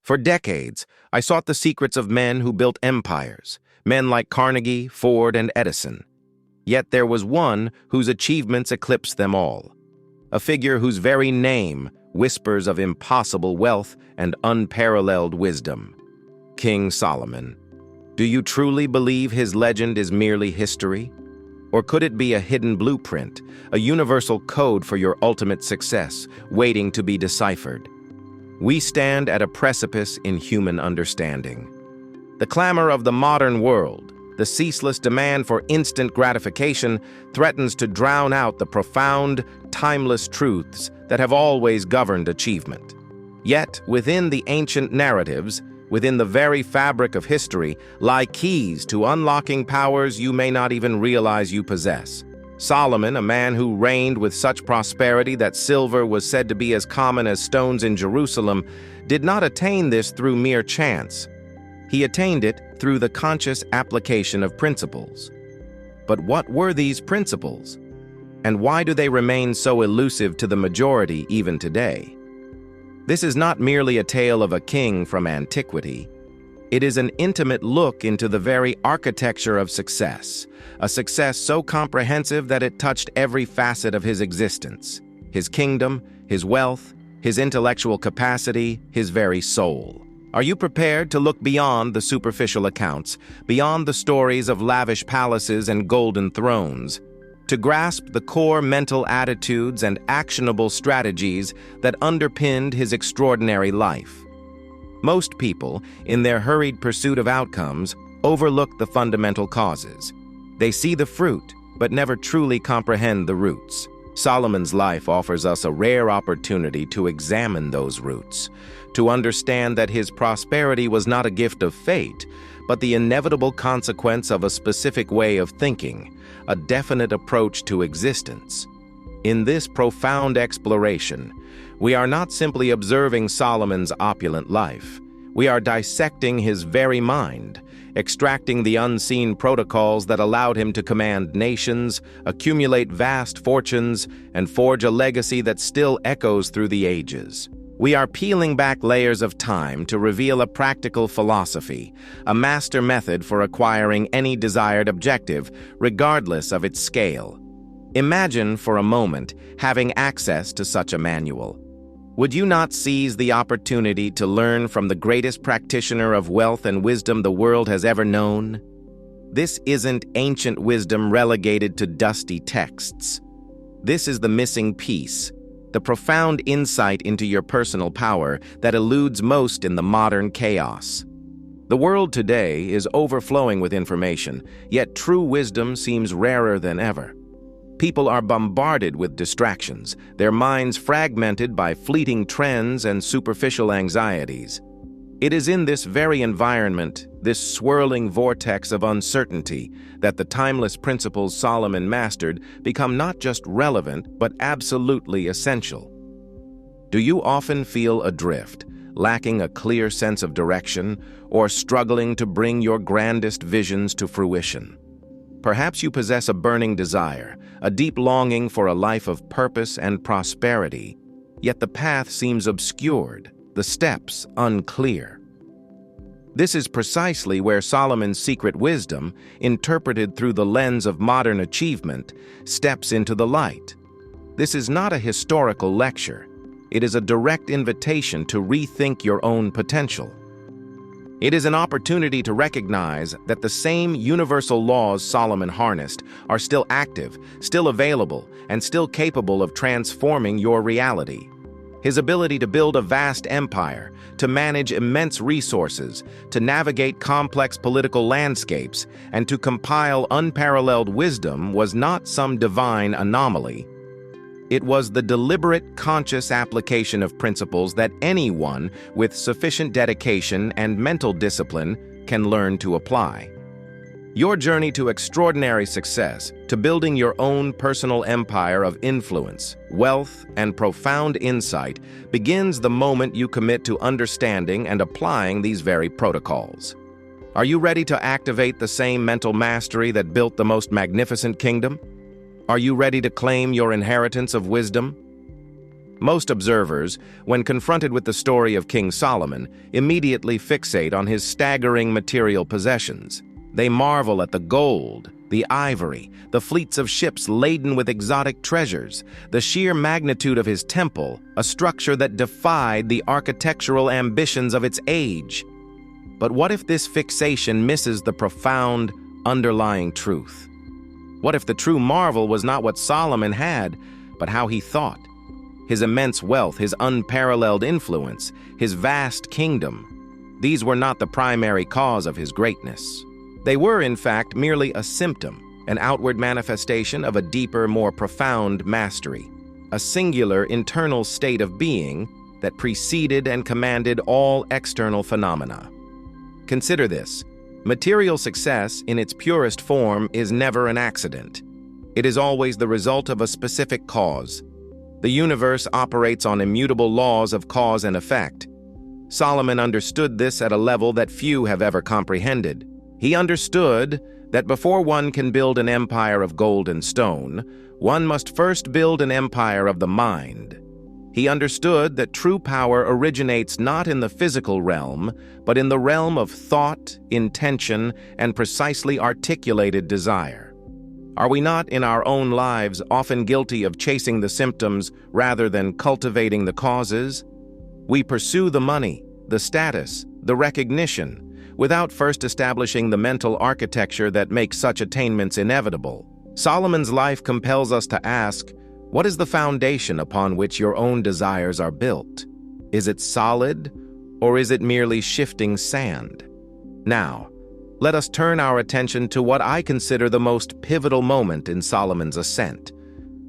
For decades, I sought the secrets of men who built empires, men like Carnegie, Ford, and Edison. Yet there was one whose achievements eclipsed them all, a figure whose very name whispers of impossible wealth and unparalleled wisdom. King Solomon. Do you truly believe his legend is merely history? Or could it be a hidden blueprint, a universal code for your ultimate success, waiting to be deciphered? We stand at a precipice in human understanding. The clamor of the modern world, the ceaseless demand for instant gratification, threatens to drown out the profound, timeless truths that have always governed achievement. Yet, within the ancient narratives, within the very fabric of history, lie keys to unlocking powers you may not even realize you possess. Solomon, a man who reigned with such prosperity that silver was said to be as common as stones in Jerusalem, did not attain this through mere chance. He attained it through the conscious application of principles. But what were these principles? And why do they remain so elusive to the majority even today? This is not merely a tale of a king from antiquity. It is an intimate look into the very architecture of success, a success so comprehensive that it touched every facet of his existence, his kingdom, his wealth, his intellectual capacity, his very soul. Are you prepared to look beyond the superficial accounts, beyond the stories of lavish palaces and golden thrones, to grasp the core mental attitudes and actionable strategies that underpinned his extraordinary life? Most people, in their hurried pursuit of outcomes, overlook the fundamental causes. They see the fruit, but never truly comprehend the roots. Solomon's life offers us a rare opportunity to examine those roots, to understand that his prosperity was not a gift of fate, but the inevitable consequence of a specific way of thinking, a definite approach to existence. In this profound exploration, we are not simply observing Solomon's opulent life. We are dissecting his very mind, extracting the unseen protocols that allowed him to command nations, accumulate vast fortunes, and forge a legacy that still echoes through the ages. We are peeling back layers of time to reveal a practical philosophy, a master method for acquiring any desired objective, regardless of its scale. Imagine for a moment having access to such a manual. Would you not seize the opportunity to learn from the greatest practitioner of wealth and wisdom the world has ever known? This isn't ancient wisdom relegated to dusty texts. This is the missing piece, the profound insight into your personal power that eludes most in the modern chaos. The world today is overflowing with information, yet true wisdom seems rarer than ever. People are bombarded with distractions, their minds fragmented by fleeting trends and superficial anxieties. It is in this very environment, this swirling vortex of uncertainty, that the timeless principles Solomon mastered become not just relevant, but absolutely essential. Do you often feel adrift, lacking a clear sense of direction, or struggling to bring your grandest visions to fruition? Perhaps you possess a burning desire, a deep longing for a life of purpose and prosperity, yet the path seems obscured, the steps unclear. This is precisely where Solomon's secret wisdom, interpreted through the lens of modern achievement, steps into the light. This is not a historical lecture. It is a direct invitation to rethink your own potential. It is an opportunity to recognize that the same universal laws Solomon harnessed are still active, still available, and still capable of transforming your reality. His ability to build a vast empire, to manage immense resources, to navigate complex political landscapes, and to compile unparalleled wisdom was not some divine anomaly. It was the deliberate, conscious application of principles that anyone with sufficient dedication and mental discipline can learn to apply. Your journey to extraordinary success, to building your own personal empire of influence, wealth, and profound insight, begins the moment you commit to understanding and applying these very protocols. Are you ready to activate the same mental mastery that built the most magnificent kingdom? Are you ready to claim your inheritance of wisdom? Most observers, when confronted with the story of King Solomon, immediately fixate on his staggering material possessions. They marvel at the gold, the ivory, the fleets of ships laden with exotic treasures, the sheer magnitude of his temple, a structure that defied the architectural ambitions of its age. But what if this fixation misses the profound, underlying truth? What if the true marvel was not what Solomon had, but how he thought? His immense wealth, his unparalleled influence, his vast kingdom. These were not the primary cause of his greatness. They were, in fact, merely a symptom, an outward manifestation of a deeper, more profound mastery, a singular internal state of being that preceded and commanded all external phenomena. Consider this. Material success, in its purest form, is never an accident. It is always the result of a specific cause. The universe operates on immutable laws of cause and effect. Solomon understood this at a level that few have ever comprehended. He understood that before one can build an empire of gold and stone, one must first build an empire of the mind. He understood that true power originates not in the physical realm, but in the realm of thought, intention, and precisely articulated desire. Are we not, in our own lives, often guilty of chasing the symptoms rather than cultivating the causes? We pursue the money, the status, the recognition, without first establishing the mental architecture that makes such attainments inevitable. Solomon's life compels us to ask, what is the foundation upon which your own desires are built? Is it solid, or is it merely shifting sand? Now, let us turn our attention to what I consider the most pivotal moment in Solomon's ascent,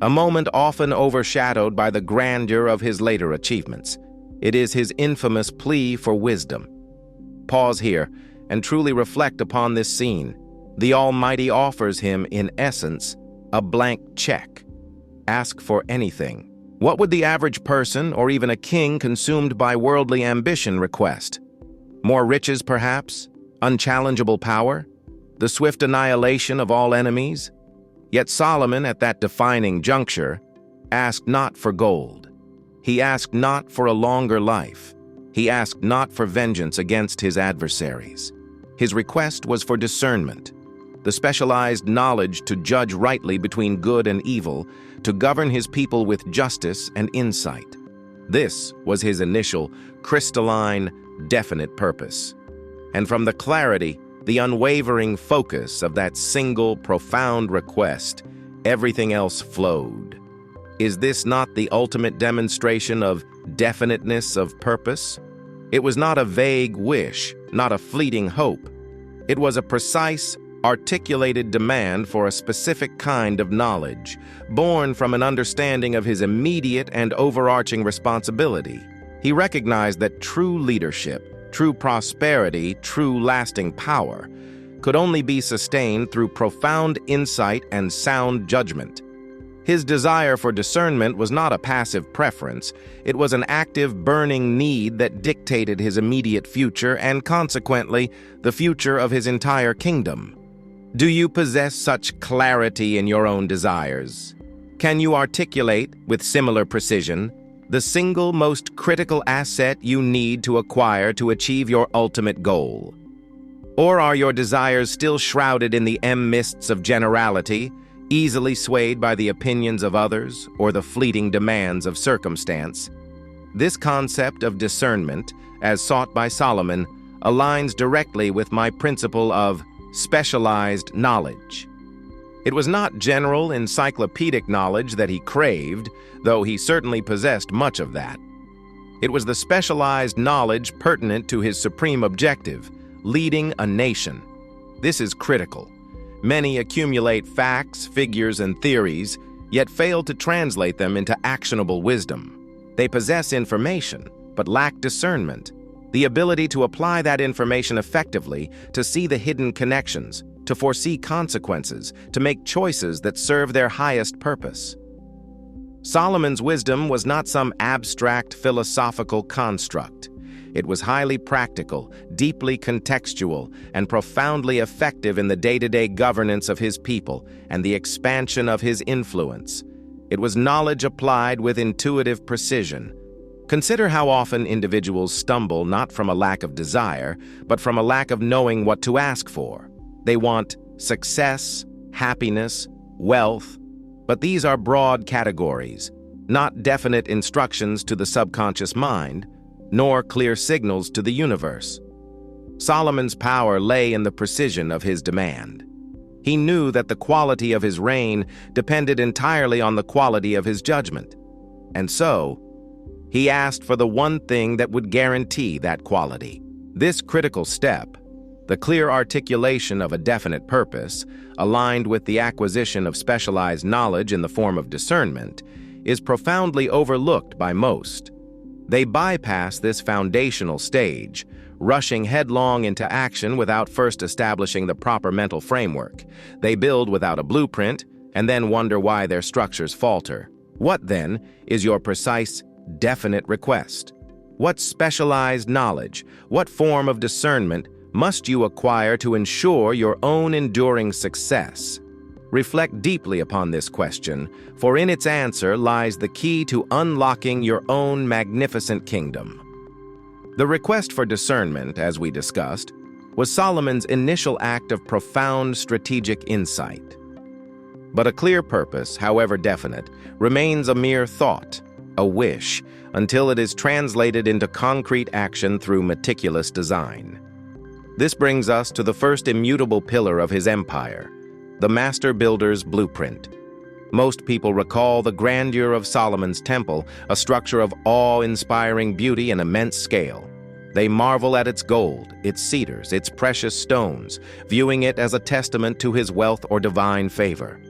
a moment often overshadowed by the grandeur of his later achievements. It is his infamous plea for wisdom. Pause here and truly reflect upon this scene. The Almighty offers him, in essence, a blank check. Ask for anything. What would the average person, or even a king consumed by worldly ambition, request? More riches, perhaps? Unchallengeable power? The swift annihilation of all enemies? Yet Solomon, at that defining juncture, asked not for gold. He asked not for a longer life. He asked not for vengeance against his adversaries. His request was for discernment, the specialized knowledge to judge rightly between good and evil, to govern his people with justice and insight. This was his initial, crystalline, definite purpose. And from the clarity, the unwavering focus of that single, profound request, everything else flowed. Is this not the ultimate demonstration of definiteness of purpose? It was not a vague wish, not a fleeting hope. It was a precise, articulated demand for a specific kind of knowledge, born from an understanding of his immediate and overarching responsibility. He recognized that true leadership, true prosperity, true lasting power, could only be sustained through profound insight and sound judgment. His desire for discernment was not a passive preference. It was an active, burning need that dictated his immediate future and, consequently, the future of his entire kingdom. Do you possess such clarity in your own desires? Can you articulate, with similar precision, the single most critical asset you need to acquire to achieve your ultimate goal? Or are your desires still shrouded in the mists of generality, easily swayed by the opinions of others or the fleeting demands of circumstance? This concept of discernment, as sought by Solomon, aligns directly with my principle of specialized knowledge. It was not general encyclopedic knowledge that he craved, though he certainly possessed much of that. It was the specialized knowledge pertinent to his supreme objective, leading a nation. This is critical. Many accumulate facts, figures, and theories, yet fail to translate them into actionable wisdom. They possess information, but lack discernment, the ability to apply that information effectively, to see the hidden connections, to foresee consequences, to make choices that serve their highest purpose. Solomon's wisdom was not some abstract philosophical construct. It was highly practical, deeply contextual, and profoundly effective in the day-to-day governance of his people and the expansion of his influence. It was knowledge applied with intuitive precision. Consider how often individuals stumble not from a lack of desire, but from a lack of knowing what to ask for. They want success, happiness, wealth, but these are broad categories, not definite instructions to the subconscious mind, nor clear signals to the universe. Solomon's power lay in the precision of his demand. He knew that the quality of his reign depended entirely on the quality of his judgment. And so, he asked for the one thing that would guarantee that quality. This critical step, the clear articulation of a definite purpose, aligned with the acquisition of specialized knowledge in the form of discernment, is profoundly overlooked by most. They bypass this foundational stage, rushing headlong into action without first establishing the proper mental framework. They build without a blueprint, and then wonder why their structures falter. What, then, is your precise, definite request? What specialized knowledge, what form of discernment must you acquire to ensure your own enduring success? Reflect deeply upon this question, for in its answer lies the key to unlocking your own magnificent kingdom. The request for discernment, as we discussed, was Solomon's initial act of profound strategic insight. But a clear purpose, however definite, remains a mere thought, a wish, until it is translated into concrete action through meticulous design. This brings us to the first immutable pillar of his empire, the master builder's blueprint. Most people recall the grandeur of Solomon's temple, a structure of awe-inspiring beauty and immense scale. They marvel at its gold, its cedars, its precious stones, viewing it as a testament to his wealth or divine favor.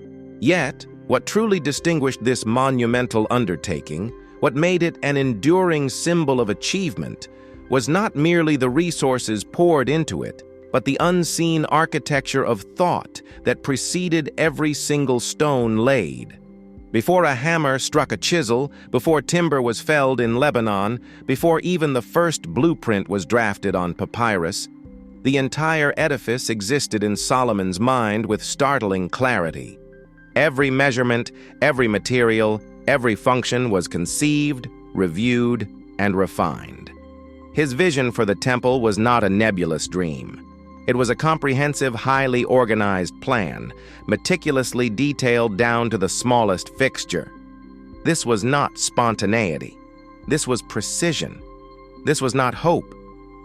Yet, what truly distinguished this monumental undertaking, what made it an enduring symbol of achievement, was not merely the resources poured into it, but the unseen architecture of thought that preceded every single stone laid. Before a hammer struck a chisel, before timber was felled in Lebanon, before even the first blueprint was drafted on papyrus, the entire edifice existed in Solomon's mind with startling clarity. Every measurement, every material, every function was conceived, reviewed, and refined. His vision for the temple was not a nebulous dream. It was a comprehensive, highly organized plan, meticulously detailed down to the smallest fixture. This was not spontaneity. This was precision. This was not hope.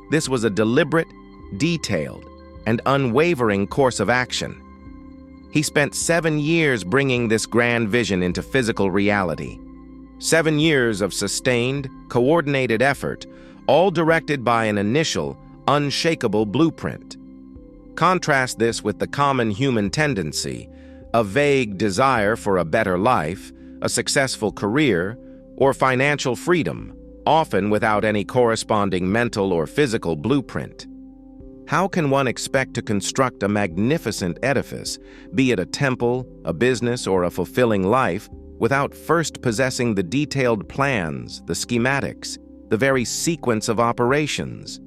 This was a deliberate, detailed, and unwavering course of action. He spent 7 years bringing this grand vision into physical reality. 7 years of sustained, coordinated effort, all directed by an initial, unshakable blueprint. Contrast this with the common human tendency, a vague desire for a better life, a successful career, or financial freedom, often without any corresponding mental or physical blueprint. How can one expect to construct a magnificent edifice, be it a temple, a business, or a fulfilling life, without first possessing the detailed plans, the schematics, the very sequence of operations?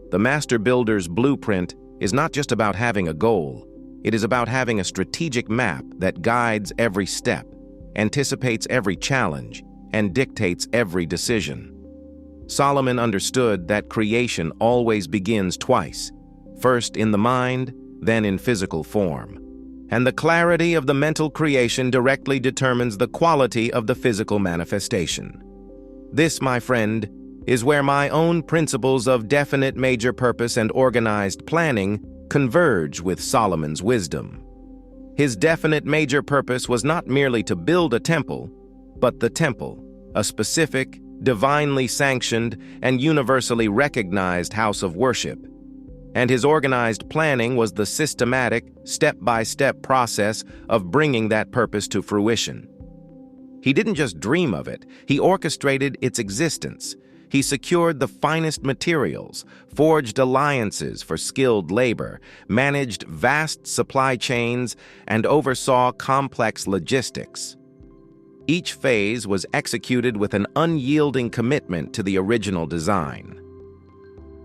The master builder's blueprint is not just about having a goal. It is about having a strategic map that guides every step, anticipates every challenge, and dictates every decision. Solomon understood that creation always begins twice, first in the mind, then in physical form. And the clarity of the mental creation directly determines the quality of the physical manifestation. This, my friend, is where my own principles of definite major purpose and organized planning converge with Solomon's wisdom. His definite major purpose was not merely to build a temple, but the temple, a specific, divinely sanctioned, and universally recognized house of worship. And his organized planning was the systematic, step-by-step process of bringing that purpose to fruition. He didn't just dream of it, he orchestrated its existence. He secured the finest materials, forged alliances for skilled labor, managed vast supply chains, and oversaw complex logistics. Each phase was executed with an unyielding commitment to the original design.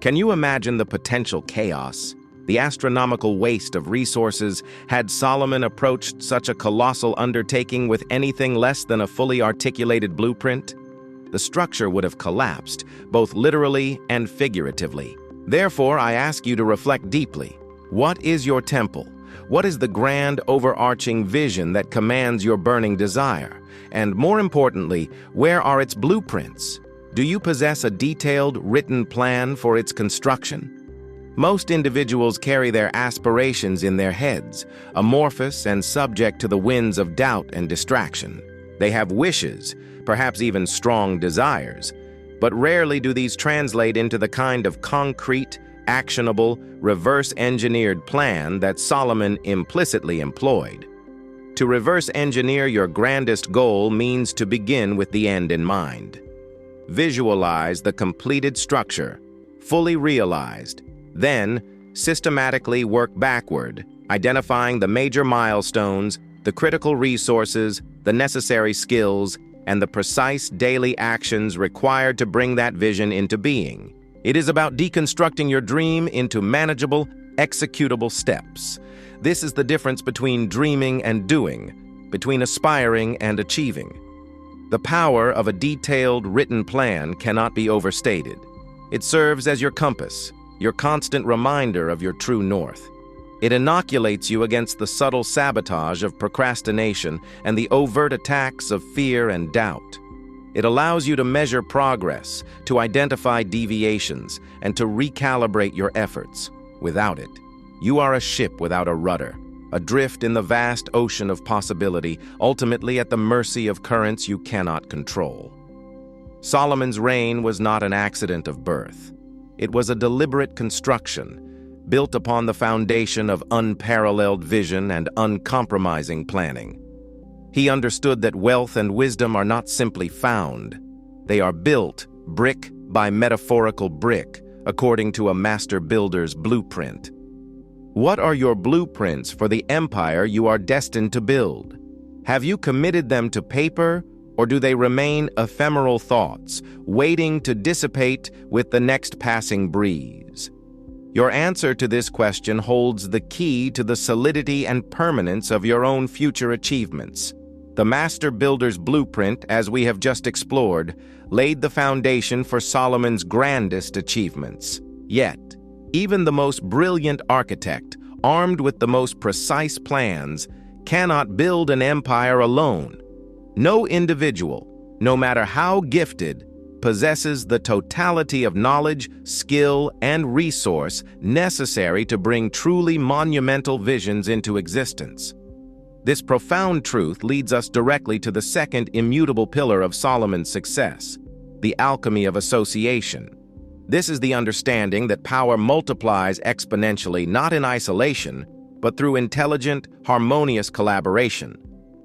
Can you imagine the potential chaos, The astronomical waste of resources. Had Solomon approached such a colossal undertaking with anything less than a fully articulated blueprint? The structure would have collapsed, both literally and figuratively. Therefore, I ask you to reflect deeply. What is your temple? What is the grand overarching vision that commands your burning desire? And more importantly, where are its blueprints? Do you possess a detailed, written plan for its construction? Most individuals carry their aspirations in their heads, amorphous and subject to the winds of doubt and distraction. They have wishes, perhaps even strong desires, but rarely do these translate into the kind of concrete, actionable, reverse-engineered plan that Solomon implicitly employed. To reverse-engineer your grandest goal means to begin with the end in mind. Visualize the completed structure, fully realized. Then, systematically work backward, identifying the major milestones, the critical resources, the necessary skills, and the precise daily actions required to bring that vision into being. It is about deconstructing your dream into manageable, executable steps. This is the difference between dreaming and doing, between aspiring and achieving. The power of a detailed, written plan cannot be overstated. It serves as your compass, your constant reminder of your true north. It inoculates you against the subtle sabotage of procrastination and the overt attacks of fear and doubt. It allows you to measure progress, to identify deviations, and to recalibrate your efforts. Without it, you are a ship without a rudder, adrift in the vast ocean of possibility, ultimately at the mercy of currents you cannot control. Solomon's reign was not an accident of birth. It was a deliberate construction, built upon the foundation of unparalleled vision and uncompromising planning. He understood that wealth and wisdom are not simply found. They are built, brick by metaphorical brick, according to a master builder's blueprint. What are your blueprints for the empire you are destined to build? Have you committed them to paper, or do they remain ephemeral thoughts, waiting to dissipate with the next passing breeze? Your answer to this question holds the key to the solidity and permanence of your own future achievements. The Master Builder's blueprint, as we have just explored, laid the foundation for Solomon's grandest achievements. Yet, even the most brilliant architect, armed with the most precise plans, cannot build an empire alone. No individual, no matter how gifted, possesses the totality of knowledge, skill, and resource necessary to bring truly monumental visions into existence. This profound truth leads us directly to the second immutable pillar of Solomon's success, the alchemy of association. This is the understanding that power multiplies exponentially not in isolation, but through intelligent, harmonious collaboration.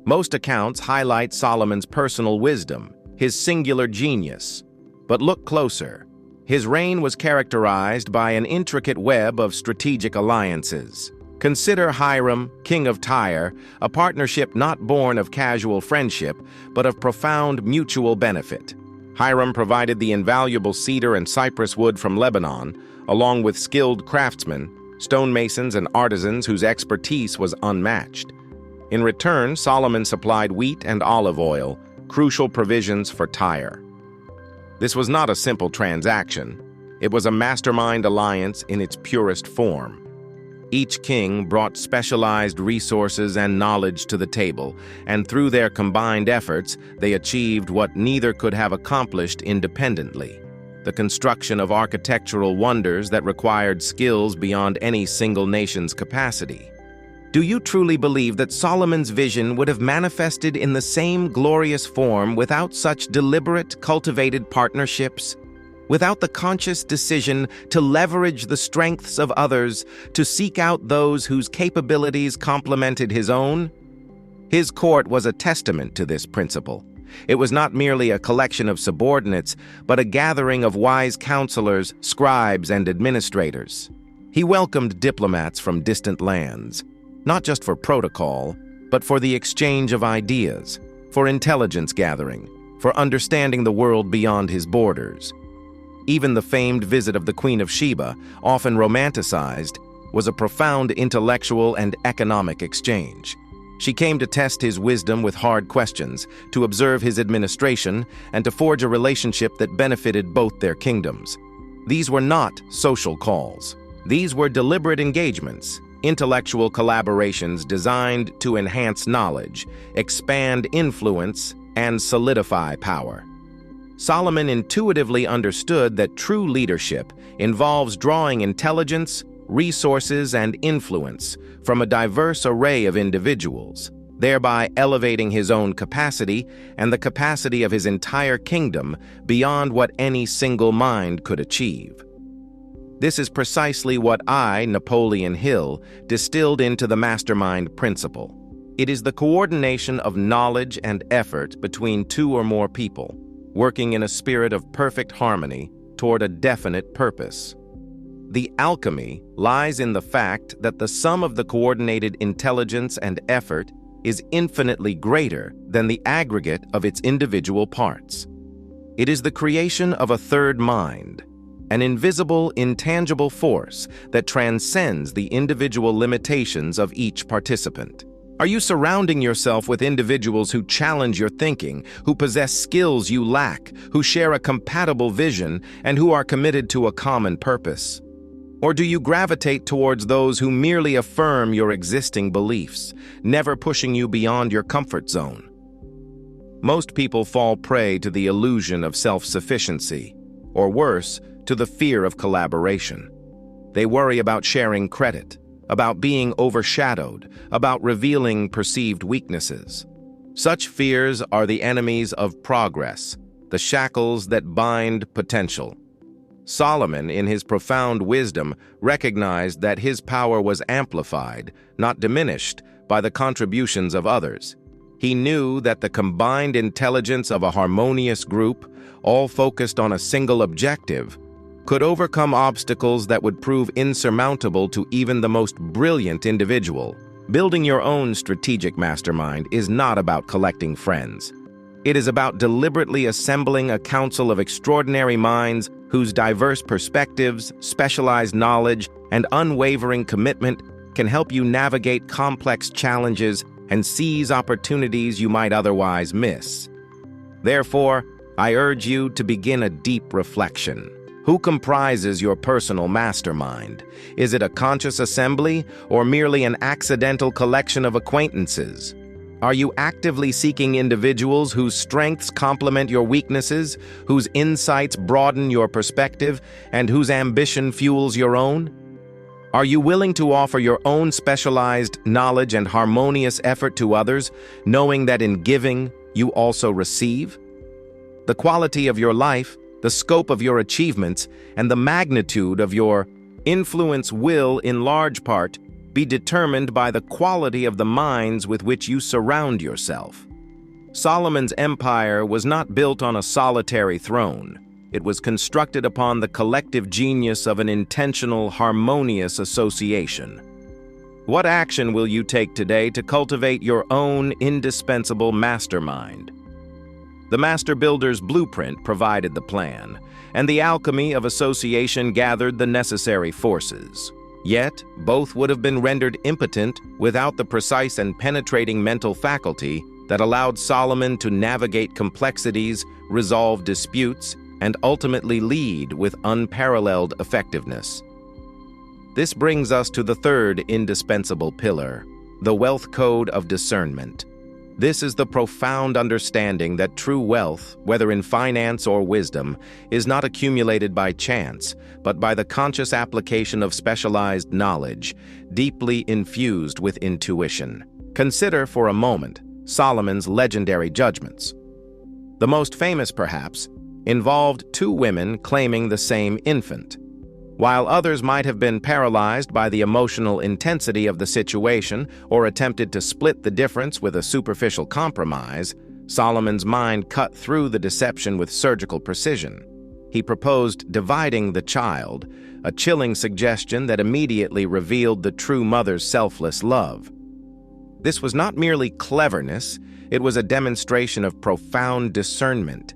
Most accounts highlight Solomon's personal wisdom, his singular genius. But look closer. His reign was characterized by an intricate web of strategic alliances. Consider Hiram, king of Tyre, a partnership not born of casual friendship, but of profound mutual benefit. Hiram provided the invaluable cedar and cypress wood from Lebanon, along with skilled craftsmen, stonemasons, and artisans whose expertise was unmatched. In return, Solomon supplied wheat and olive oil, crucial provisions for Tyre. This was not a simple transaction. It was a mastermind alliance in its purest form. Each king brought specialized resources and knowledge to the table, and through their combined efforts, they achieved what neither could have accomplished independently: the construction of architectural wonders that required skills beyond any single nation's capacity. Do you truly believe that Solomon's vision would have manifested in the same glorious form without such deliberate, cultivated partnerships? Without the conscious decision to leverage the strengths of others, to seek out those whose capabilities complemented his own? His court was a testament to this principle. It was not merely a collection of subordinates, but a gathering of wise counselors, scribes, and administrators. He welcomed diplomats from distant lands, not just for protocol, but for the exchange of ideas, for intelligence gathering, for understanding the world beyond his borders. Even the famed visit of the Queen of Sheba, often romanticized, was a profound intellectual and economic exchange. She came to test his wisdom with hard questions, to observe his administration, and to forge a relationship that benefited both their kingdoms. These were not social calls. These were deliberate engagements, intellectual collaborations designed to enhance knowledge, expand influence, and solidify power. Solomon intuitively understood that true leadership involves drawing intelligence, resources, and influence from a diverse array of individuals, thereby elevating his own capacity and the capacity of his entire kingdom beyond what any single mind could achieve. This is precisely what Napoleon Hill, distilled into the Mastermind principle. It is the coordination of knowledge and effort between two or more people, working in a spirit of perfect harmony toward a definite purpose. The alchemy lies in the fact that the sum of the coordinated intelligence and effort is infinitely greater than the aggregate of its individual parts. It is the creation of a third mind, an invisible, intangible force that transcends the individual limitations of each participant. Are you surrounding yourself with individuals who challenge your thinking, who possess skills you lack, who share a compatible vision, and who are committed to a common purpose? Or do you gravitate towards those who merely affirm your existing beliefs, never pushing you beyond your comfort zone? Most people fall prey to the illusion of self-sufficiency, or worse, to the fear of collaboration. They worry about sharing credit, about being overshadowed, about revealing perceived weaknesses. Such fears are the enemies of progress, the shackles that bind potential. Solomon, in his profound wisdom, recognized that his power was amplified, not diminished, by the contributions of others. He knew that the combined intelligence of a harmonious group, all focused on a single objective, could overcome obstacles that would prove insurmountable to even the most brilliant individual. Building your own strategic mastermind is not about collecting friends. It is about deliberately assembling a council of extraordinary minds whose diverse perspectives, specialized knowledge, and unwavering commitment can help you navigate complex challenges and seize opportunities you might otherwise miss. Therefore, I urge you to begin a deep reflection. Who comprises your personal mastermind? Is it a conscious assembly or merely an accidental collection of acquaintances? Are you actively seeking individuals whose strengths complement your weaknesses, whose insights broaden your perspective, and whose ambition fuels your own? Are you willing to offer your own specialized knowledge and harmonious effort to others, knowing that in giving, you also receive? The quality of your life, the scope of your achievements, and the magnitude of your influence will, in large part, be determined by the quality of the minds with which you surround yourself. Solomon's empire was not built on a solitary throne. It was constructed upon the collective genius of an intentional, harmonious association. What action will you take today to cultivate your own indispensable mastermind? The Master Builder's blueprint provided the plan, and the Alchemy of Association gathered the necessary forces. Yet, both would have been rendered impotent without the precise and penetrating mental faculty that allowed Solomon to navigate complexities, resolve disputes, and ultimately lead with unparalleled effectiveness. This brings us to the third indispensable pillar, the Wealth Code of Discernment. This is the profound understanding that true wealth, whether in finance or wisdom, is not accumulated by chance, but by the conscious application of specialized knowledge, deeply infused with intuition. Consider for a moment Solomon's legendary judgments. The most famous, perhaps, involved two women claiming the same infant. While others might have been paralyzed by the emotional intensity of the situation or attempted to split the difference with a superficial compromise, Solomon's mind cut through the deception with surgical precision. He proposed dividing the child, a chilling suggestion that immediately revealed the true mother's selfless love. This was not merely cleverness, it was a demonstration of profound discernment.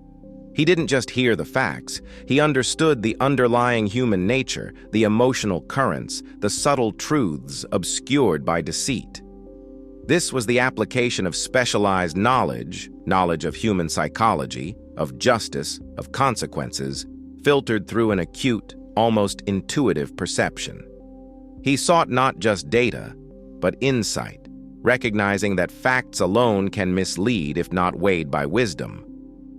He didn't just hear the facts, he understood the underlying human nature, the emotional currents, the subtle truths obscured by deceit. This was the application of specialized knowledge of human psychology, of justice, of consequences, filtered through an acute, almost intuitive perception. He sought not just data, but insight, recognizing that facts alone can mislead if not weighed by wisdom.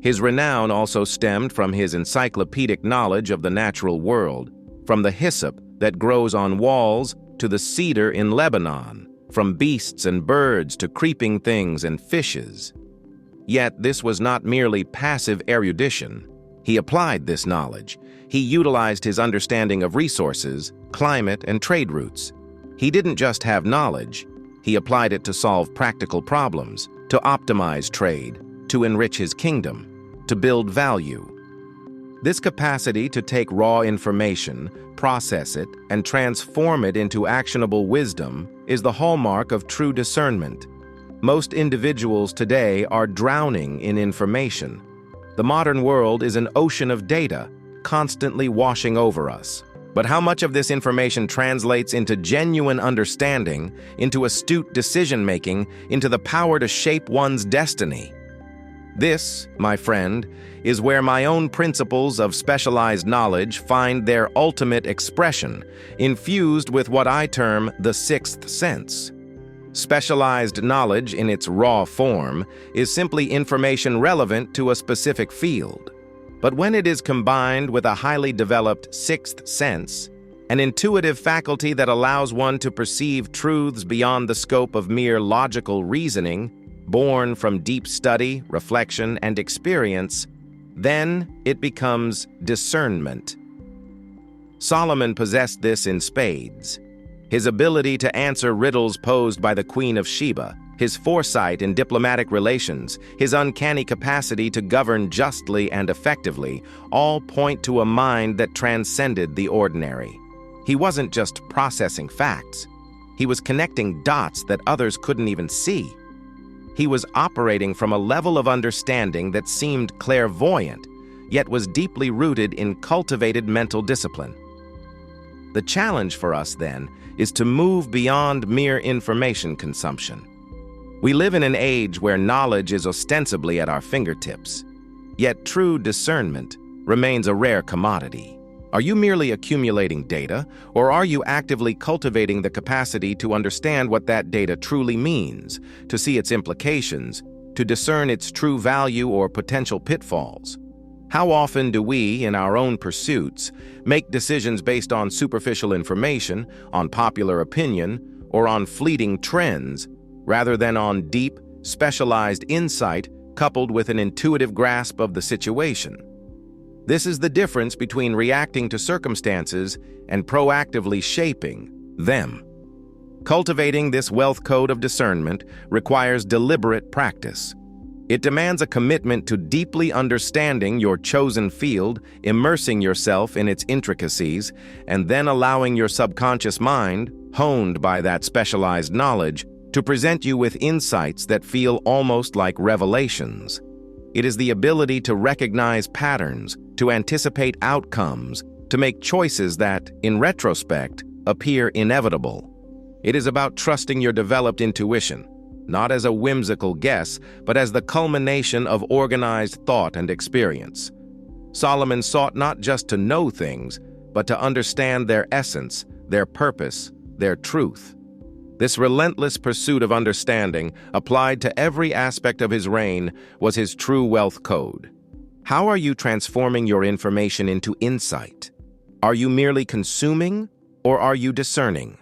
His renown also stemmed from his encyclopedic knowledge of the natural world, from the hyssop that grows on walls to the cedar in Lebanon, from beasts and birds to creeping things and fishes. Yet this was not merely passive erudition. He applied this knowledge. He utilized his understanding of resources, climate, and trade routes. He didn't just have knowledge. He applied it to solve practical problems, to optimize trade, to enrich his kingdom, to build value. This capacity to take raw information, process it, and transform it into actionable wisdom is the hallmark of true discernment. Most individuals today are drowning in information. The modern world is an ocean of data, constantly washing over us. But how much of this information translates into genuine understanding, into astute decision-making, into the power to shape one's destiny? This, my friend, is where my own principles of specialized knowledge find their ultimate expression, infused with what I term the sixth sense. Specialized knowledge in its raw form is simply information relevant to a specific field. But when it is combined with a highly developed sixth sense, an intuitive faculty that allows one to perceive truths beyond the scope of mere logical reasoning, born from deep study, reflection, and experience, then it becomes discernment. Solomon possessed this in spades. His ability to answer riddles posed by the Queen of Sheba, his foresight in diplomatic relations, his uncanny capacity to govern justly and effectively, all point to a mind that transcended the ordinary. He wasn't just processing facts. He was connecting dots that others couldn't even see. He was operating from a level of understanding that seemed clairvoyant, yet was deeply rooted in cultivated mental discipline. The challenge for us, then, is to move beyond mere information consumption. We live in an age where knowledge is ostensibly at our fingertips, yet true discernment remains a rare commodity. Are you merely accumulating data, or are you actively cultivating the capacity to understand what that data truly means, to see its implications, to discern its true value or potential pitfalls? How often do we, in our own pursuits, make decisions based on superficial information, on popular opinion, or on fleeting trends, rather than on deep, specialized insight coupled with an intuitive grasp of the situation? This is the difference between reacting to circumstances and proactively shaping them. Cultivating this wealth code of discernment requires deliberate practice. It demands a commitment to deeply understanding your chosen field, immersing yourself in its intricacies, and then allowing your subconscious mind, honed by that specialized knowledge, to present you with insights that feel almost like revelations. It is the ability to recognize patterns, to anticipate outcomes, to make choices that, in retrospect, appear inevitable. It is about trusting your developed intuition, not as a whimsical guess, but as the culmination of organized thought and experience. Solomon sought not just to know things, but to understand their essence, their purpose, their truth. This relentless pursuit of understanding, applied to every aspect of his reign, was his true wealth code. How are you transforming your information into insight? Are you merely consuming, or are you discerning?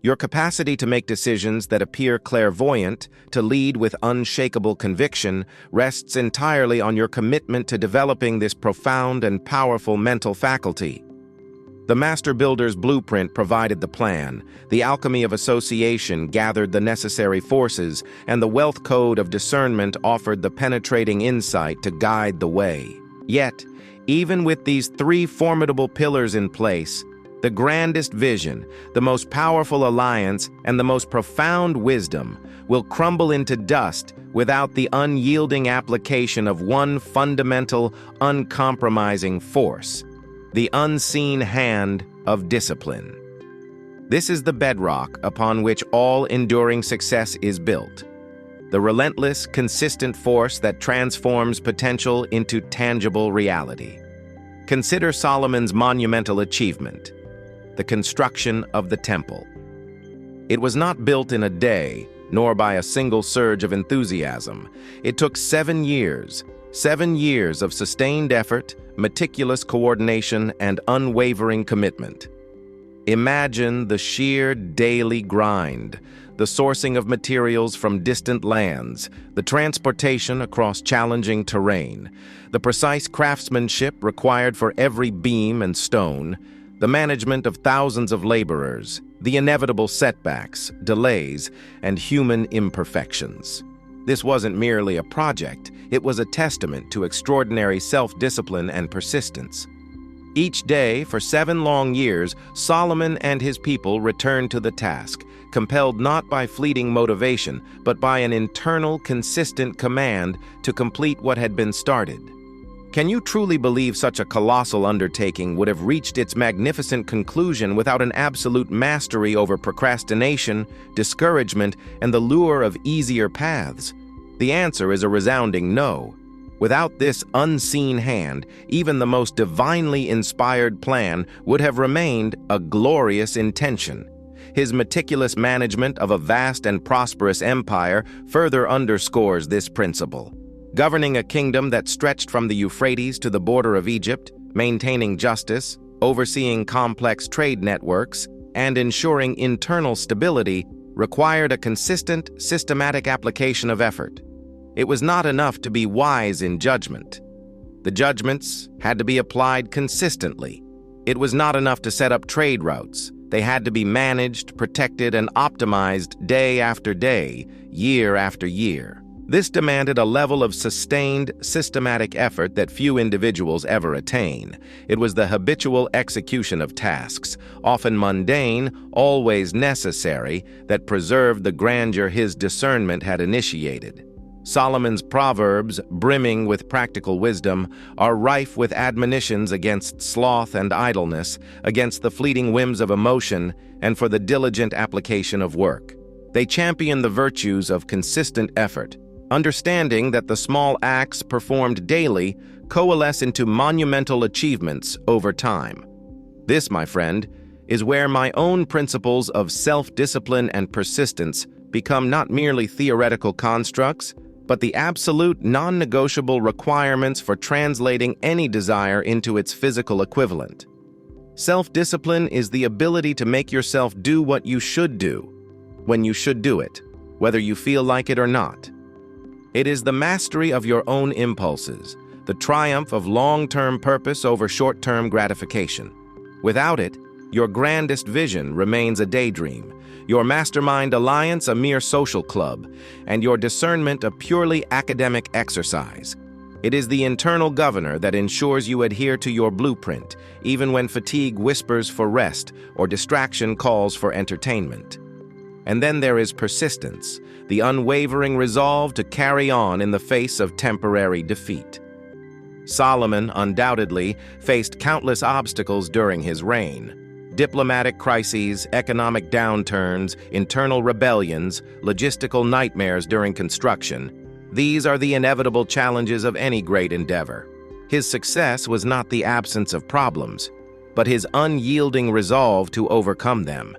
Your capacity to make decisions that appear clairvoyant, to lead with unshakable conviction, rests entirely on your commitment to developing this profound and powerful mental faculty. The Master Builder's blueprint provided the plan, the Alchemy of Association gathered the necessary forces, and the Wealth Code of Discernment offered the penetrating insight to guide the way. Yet, even with these three formidable pillars in place, The grandest vision, the most powerful alliance, and the most profound wisdom will crumble into dust without the unyielding application of one fundamental, uncompromising force: the unseen hand of discipline. This is the bedrock upon which all enduring success is built. The relentless, consistent force that transforms potential into tangible reality. Consider Solomon's monumental achievement, the construction of the temple. It was not built in a day, nor by a single surge of enthusiasm. It took 7 years of sustained effort, meticulous coordination, and unwavering commitment. Imagine the sheer daily grind, the sourcing of materials from distant lands, the transportation across challenging terrain, the precise craftsmanship required for every beam and stone, the management of thousands of laborers, the inevitable setbacks, delays, and human imperfections. This wasn't merely a project, it was a testament to extraordinary self-discipline and persistence. Each day, for 7 long years, Solomon and his people returned to the task, compelled not by fleeting motivation, but by an internal, consistent command to complete what had been started. Can you truly believe such a colossal undertaking would have reached its magnificent conclusion without an absolute mastery over procrastination, discouragement, and the lure of easier paths? The answer is a resounding no. Without this unseen hand, even the most divinely inspired plan would have remained a glorious intention. His meticulous management of a vast and prosperous empire further underscores this principle. Governing a kingdom that stretched from the Euphrates to the border of Egypt, maintaining justice, overseeing complex trade networks, and ensuring internal stability required a consistent, systematic application of effort. It was not enough to be wise in judgment. The judgments had to be applied consistently. It was not enough to set up trade routes. They had to be managed, protected, and optimized day after day, year after year. This demanded a level of sustained, systematic effort that few individuals ever attain. It was the habitual execution of tasks, often mundane, always necessary, that preserved the grandeur his discernment had initiated. Solomon's Proverbs, brimming with practical wisdom, are rife with admonitions against sloth and idleness, against the fleeting whims of emotion, and for the diligent application of work. They champion the virtues of consistent effort, understanding that the small acts performed daily coalesce into monumental achievements over time. This, my friend, is where my own principles of self-discipline and persistence become not merely theoretical constructs, but the absolute non-negotiable requirements for translating any desire into its physical equivalent. Self-discipline is the ability to make yourself do what you should do, when you should do it, whether you feel like it or not. It is the mastery of your own impulses, the triumph of long-term purpose over short-term gratification. Without it, your grandest vision remains a daydream, your mastermind alliance a mere social club, and your discernment a purely academic exercise. It is the internal governor that ensures you adhere to your blueprint, even when fatigue whispers for rest or distraction calls for entertainment. And then there is persistence, the unwavering resolve to carry on in the face of temporary defeat. Solomon undoubtedly faced countless obstacles during his reign. Diplomatic crises, economic downturns, internal rebellions, logistical nightmares during construction. These are the inevitable challenges of any great endeavor. His success was not the absence of problems, but his unyielding resolve to overcome them.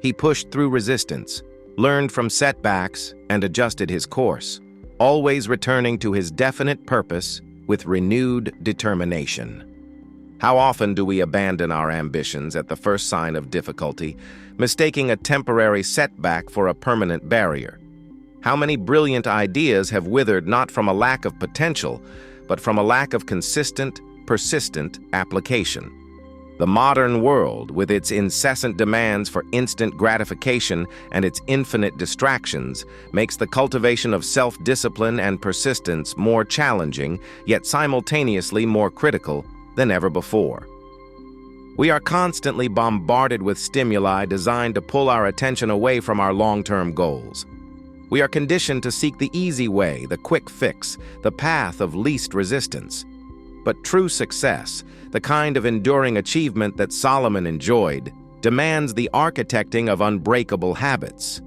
He pushed through resistance, learned from setbacks, and adjusted his course, always returning to his definite purpose with renewed determination. How often do we abandon our ambitions at the first sign of difficulty, mistaking a temporary setback for a permanent barrier? How many brilliant ideas have withered not from a lack of potential, but from a lack of consistent, persistent application? The modern world, with its incessant demands for instant gratification and its infinite distractions, makes the cultivation of self-discipline and persistence more challenging, yet simultaneously more critical than ever before. We are constantly bombarded with stimuli designed to pull our attention away from our long-term goals. We are conditioned to seek the easy way, the quick fix, the path of least resistance. But true success, the kind of enduring achievement that Solomon enjoyed, demands the architecting of unbreakable habits.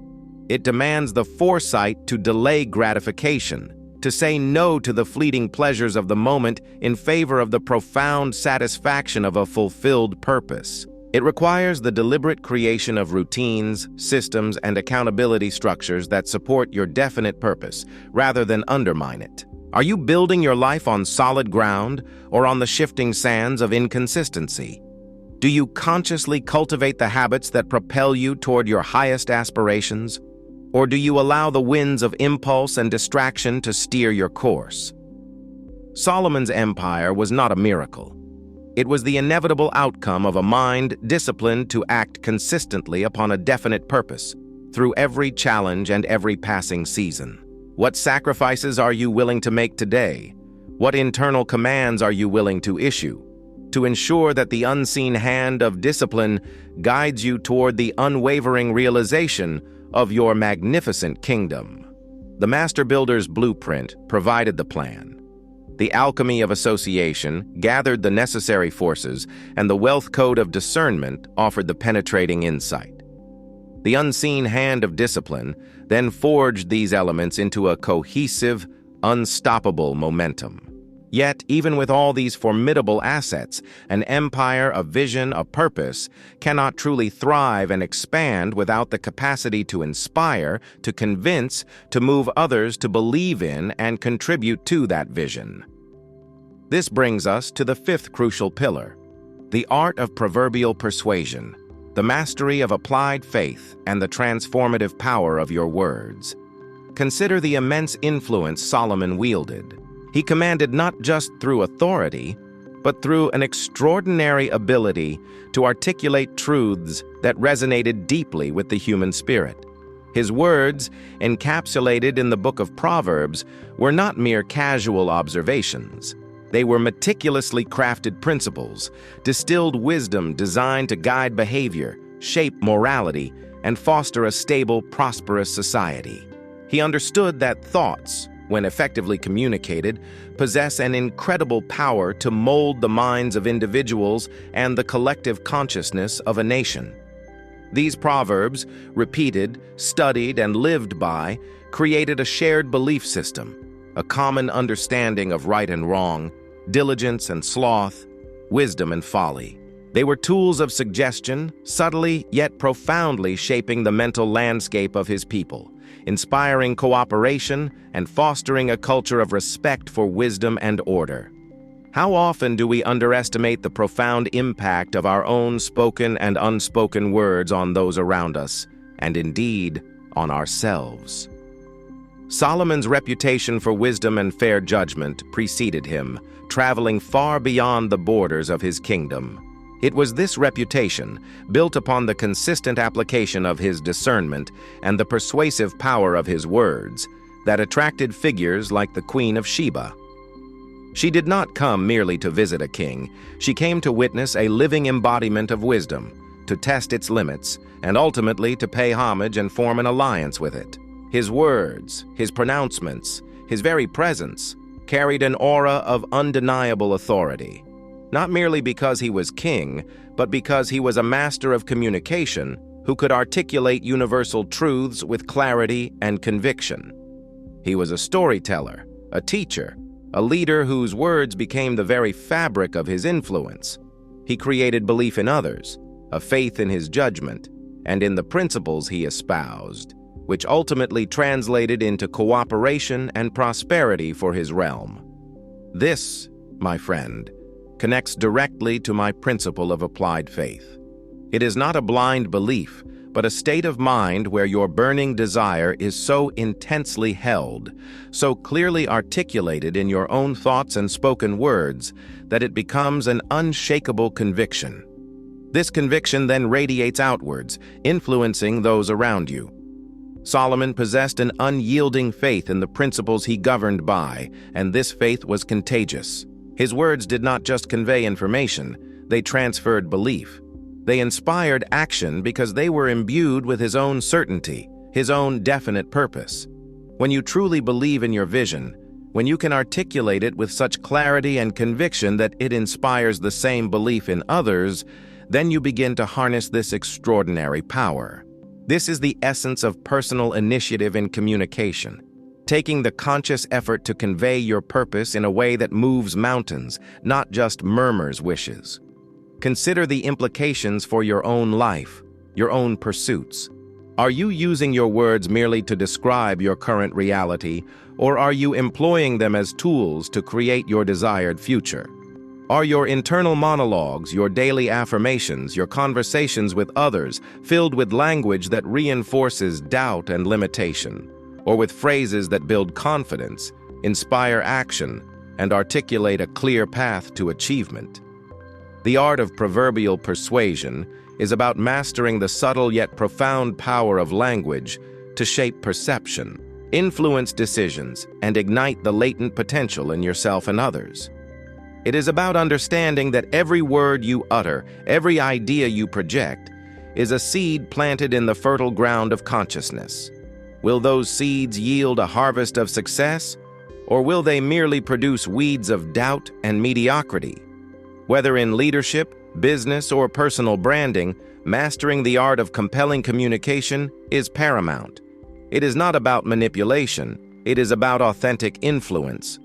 It demands the foresight to delay gratification, to say no to the fleeting pleasures of the moment in favor of the profound satisfaction of a fulfilled purpose. It requires the deliberate creation of routines, systems, and accountability structures that support your definite purpose, rather than undermine it. Are you building your life on solid ground or on the shifting sands of inconsistency? Do you consciously cultivate the habits that propel you toward your highest aspirations? Or do you allow the winds of impulse and distraction to steer your course? Solomon's empire was not a miracle. It was the inevitable outcome of a mind disciplined to act consistently upon a definite purpose, through every challenge and every passing season. What sacrifices are you willing to make today? What internal commands are you willing to issue to ensure that the unseen hand of discipline guides you toward the unwavering realization of your magnificent kingdom? The Master Builder's blueprint provided the plan. The Alchemy of Association gathered the necessary forces, and the Wealth Code of Discernment offered the penetrating insight. The unseen hand of discipline then forged these elements into a cohesive, unstoppable momentum. Yet, even with all these formidable assets, an empire, a vision, a purpose cannot truly thrive and expand without the capacity to inspire, to convince, to move others to believe in and contribute to that vision. This brings us to the fifth crucial pillar, the Art of Proverbial Persuasion, the mastery of applied faith and the transformative power of your words. Consider the immense influence Solomon wielded. He commanded not just through authority, but through an extraordinary ability to articulate truths that resonated deeply with the human spirit. His words, encapsulated in the book of Proverbs, were not mere casual observations. They were meticulously crafted principles, distilled wisdom designed to guide behavior, shape morality, and foster a stable, prosperous society. He understood that thoughts, when effectively communicated, possess an incredible power to mold the minds of individuals and the collective consciousness of a nation. These proverbs, repeated, studied, and lived by, created a shared belief system, a common understanding of right and wrong, diligence and sloth, wisdom and folly. They were tools of suggestion, subtly yet profoundly shaping the mental landscape of his people, inspiring cooperation and fostering a culture of respect for wisdom and order. How often do we underestimate the profound impact of our own spoken and unspoken words on those around us, and indeed, on ourselves? Solomon's reputation for wisdom and fair judgment preceded him, traveling far beyond the borders of his kingdom. It was this reputation, built upon the consistent application of his discernment and the persuasive power of his words, that attracted figures like the Queen of Sheba. She did not come merely to visit a king. She came to witness a living embodiment of wisdom, to test its limits, and ultimately to pay homage and form an alliance with it. His words, his pronouncements, his very presence carried an aura of undeniable authority. Not merely because he was king, but because he was a master of communication who could articulate universal truths with clarity and conviction. He was a storyteller, a teacher, a leader whose words became the very fabric of his influence. He created belief in others, a faith in his judgment, and in the principles he espoused, which ultimately translated into cooperation and prosperity for his realm. This, my friend, connects directly to my principle of applied faith. It is not a blind belief, but a state of mind where your burning desire is so intensely held, so clearly articulated in your own thoughts and spoken words, that it becomes an unshakable conviction. This conviction then radiates outwards, influencing those around you. Solomon possessed an unyielding faith in the principles he governed by, and this faith was contagious. His words did not just convey information, they transferred belief. They inspired action because they were imbued with his own certainty, his own definite purpose. When you truly believe in your vision, when you can articulate it with such clarity and conviction that it inspires the same belief in others, then you begin to harness this extraordinary power. This is the essence of personal initiative in communication, taking the conscious effort to convey your purpose in a way that moves mountains, not just murmurs wishes. Consider the implications for your own life, your own pursuits. Are you using your words merely to describe your current reality, or are you employing them as tools to create your desired future? Are your internal monologues, your daily affirmations, your conversations with others filled with language that reinforces doubt and limitation, or with phrases that build confidence, inspire action, and articulate a clear path to achievement? The Art of Proverbial Persuasion is about mastering the subtle yet profound power of language to shape perception, influence decisions, and ignite the latent potential in yourself and others. It is about understanding that every word you utter, every idea you project, is a seed planted in the fertile ground of consciousness. Will those seeds yield a harvest of success, or will they merely produce weeds of doubt and mediocrity? Whether in leadership, business, or personal branding, mastering the art of compelling communication is paramount. It is not about manipulation, it is about authentic influence.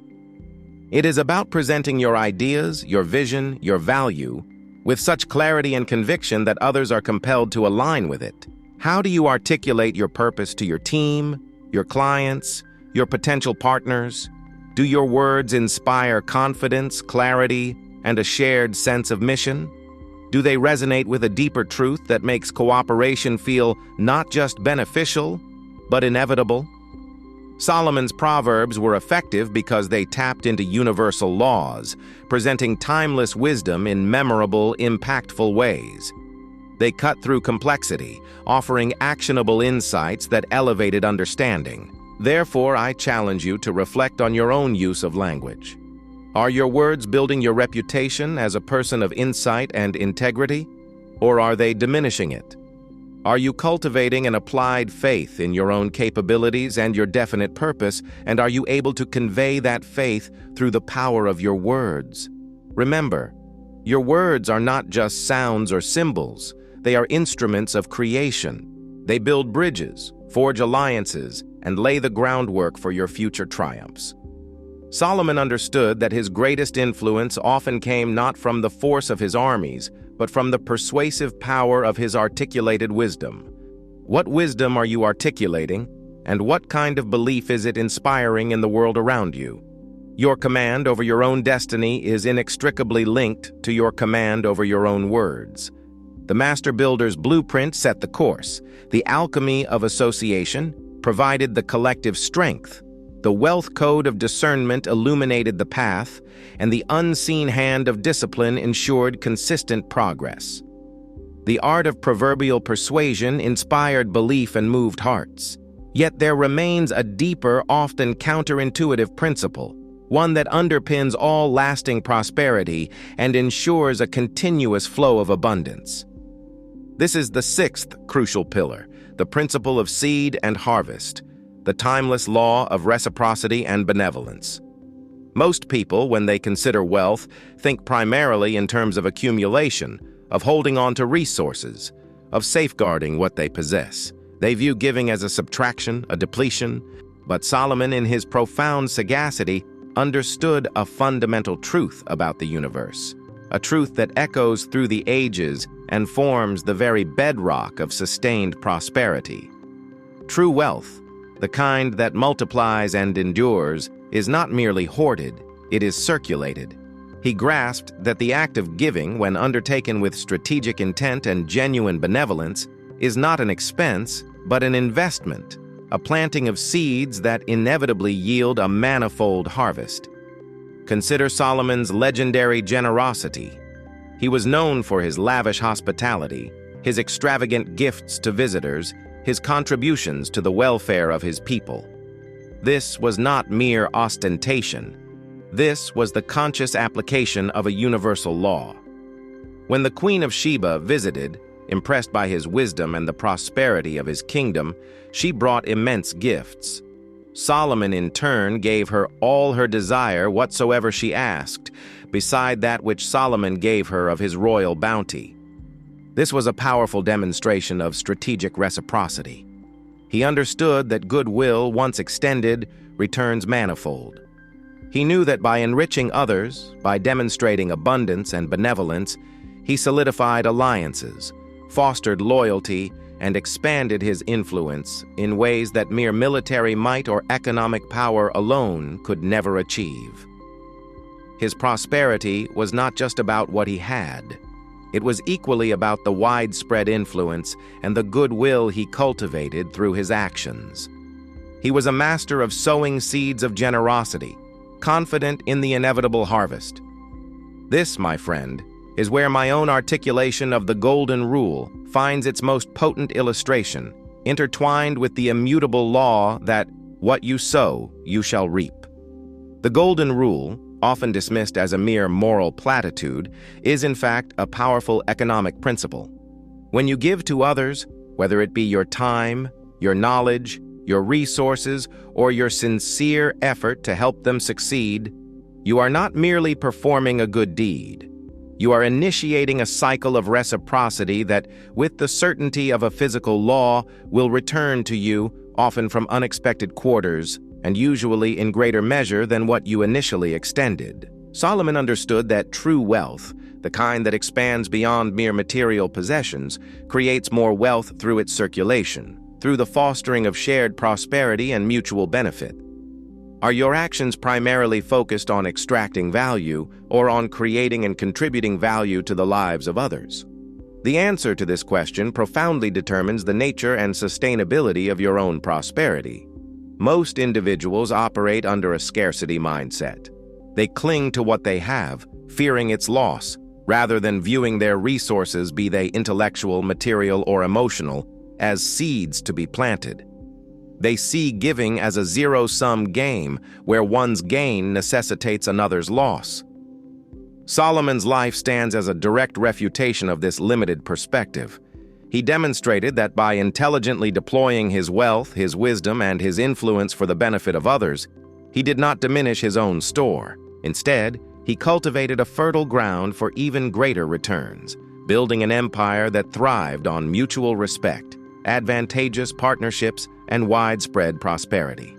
It is about presenting your ideas, your vision, your value, with such clarity and conviction that others are compelled to align with it. How do you articulate your purpose to your team, your clients, your potential partners? Do your words inspire confidence, clarity, and a shared sense of mission? Do they resonate with a deeper truth that makes cooperation feel not just beneficial, but inevitable? Solomon's proverbs were effective because they tapped into universal laws, presenting timeless wisdom in memorable, impactful ways. They cut through complexity, offering actionable insights that elevated understanding. Therefore, I challenge you to reflect on your own use of language. Are your words building your reputation as a person of insight and integrity, or are they diminishing it? Are you cultivating an applied faith in your own capabilities and your definite purpose, and are you able to convey that faith through the power of your words? Remember, your words are not just sounds or symbols, they are instruments of creation. They build bridges, forge alliances, and lay the groundwork for your future triumphs. Solomon understood that his greatest influence often came not from the force of his armies, but from the persuasive power of his articulated wisdom. What wisdom are you articulating, and what kind of belief is it inspiring in the world around you? Your command over your own destiny is inextricably linked to your command over your own words. The Master Builder's blueprint set the course. The Alchemy of Association provided the collective strength. The Wealth Code of Discernment illuminated the path, and the unseen hand of discipline ensured consistent progress. The Art of Proverbial Persuasion inspired belief and moved hearts. Yet there remains a deeper, often counterintuitive principle, one that underpins all lasting prosperity and ensures a continuous flow of abundance. This is the sixth crucial pillar, the principle of seed and harvest, the timeless law of reciprocity and benevolence. Most people, when they consider wealth, think primarily in terms of accumulation, of holding on to resources, of safeguarding what they possess. They view giving as a subtraction, a depletion, but Solomon, in his profound sagacity, understood a fundamental truth about the universe, a truth that echoes through the ages and forms the very bedrock of sustained prosperity. True wealth, the kind that multiplies and endures, is not merely hoarded, it is circulated. He grasped that the act of giving, when undertaken with strategic intent and genuine benevolence, is not an expense, but an investment, a planting of seeds that inevitably yield a manifold harvest. Consider Solomon's legendary generosity. He was known for his lavish hospitality, his extravagant gifts to visitors, his contributions to the welfare of his people. This was not mere ostentation. This was the conscious application of a universal law. When the Queen of Sheba visited, impressed by his wisdom and the prosperity of his kingdom, she brought immense gifts. Solomon, in turn, gave her all her desire whatsoever she asked, beside that which Solomon gave her of his royal bounty. This was a powerful demonstration of strategic reciprocity. He understood that goodwill, once extended, returns manifold. He knew that by enriching others, by demonstrating abundance and benevolence, he solidified alliances, fostered loyalty, and expanded his influence in ways that mere military might or economic power alone could never achieve. His prosperity was not just about what he had. It was equally about the widespread influence and the goodwill he cultivated through his actions. He was a master of sowing seeds of generosity, confident in the inevitable harvest. This, my friend, is where my own articulation of the Golden Rule finds its most potent illustration, intertwined with the immutable law that what you sow, you shall reap. The Golden Rule, often dismissed as a mere moral platitude, is in fact a powerful economic principle. When you give to others, whether it be your time, your knowledge, your resources, or your sincere effort to help them succeed, you are not merely performing a good deed. You are initiating a cycle of reciprocity that, with the certainty of a physical law, will return to you, often from unexpected quarters, and usually in greater measure than what you initially extended. Solomon understood that true wealth, the kind that expands beyond mere material possessions, creates more wealth through its circulation, through the fostering of shared prosperity and mutual benefit. Are your actions primarily focused on extracting value or on creating and contributing value to the lives of others? The answer to this question profoundly determines the nature and sustainability of your own prosperity. Most individuals operate under a scarcity mindset. They cling to what they have, fearing its loss, rather than viewing their resources, be they intellectual, material, or emotional, as seeds to be planted. They see giving as a zero-sum game, where one's gain necessitates another's loss. Solomon's life stands as a direct refutation of this limited perspective. He demonstrated that by intelligently deploying his wealth, his wisdom, and his influence for the benefit of others, he did not diminish his own store. Instead, he cultivated a fertile ground for even greater returns, building an empire that thrived on mutual respect, advantageous partnerships, and widespread prosperity.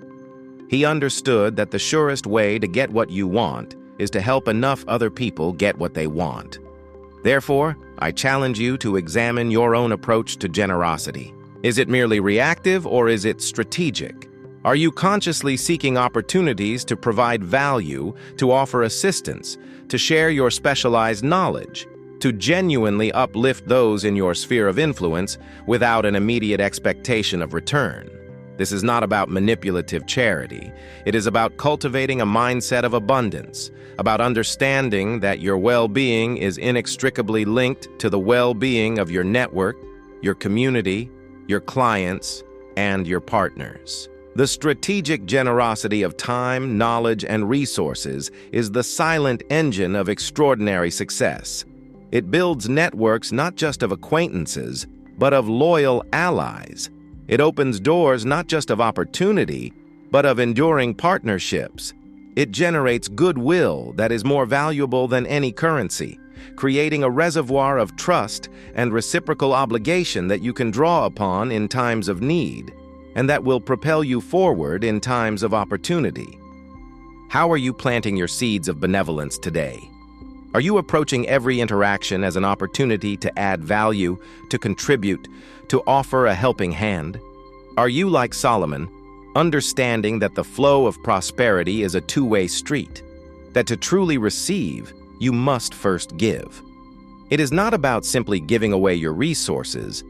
He understood that the surest way to get what you want is to help enough other people get what they want. Therefore, I challenge you to examine your own approach to generosity. Is it merely reactive or is it strategic? Are you consciously seeking opportunities to provide value, to offer assistance, to share your specialized knowledge, to genuinely uplift those in your sphere of influence without an immediate expectation of return? This is not about manipulative charity. It is about cultivating a mindset of abundance, about understanding that your well-being is inextricably linked to the well-being of your network, your community, your clients, and your partners. The strategic generosity of time, knowledge, and resources is the silent engine of extraordinary success. It builds networks not just of acquaintances, but of loyal allies. It opens doors not just of opportunity, but of enduring partnerships. It generates goodwill that is more valuable than any currency, creating a reservoir of trust and reciprocal obligation that you can draw upon in times of need, and that will propel you forward in times of opportunity. How are you planting your seeds of benevolence today? Are you approaching every interaction as an opportunity to add value, to contribute, to offer a helping hand? Are you, like Solomon, understanding that the flow of prosperity is a two-way street, that to truly receive, you must first give? It is not about simply giving away your resources,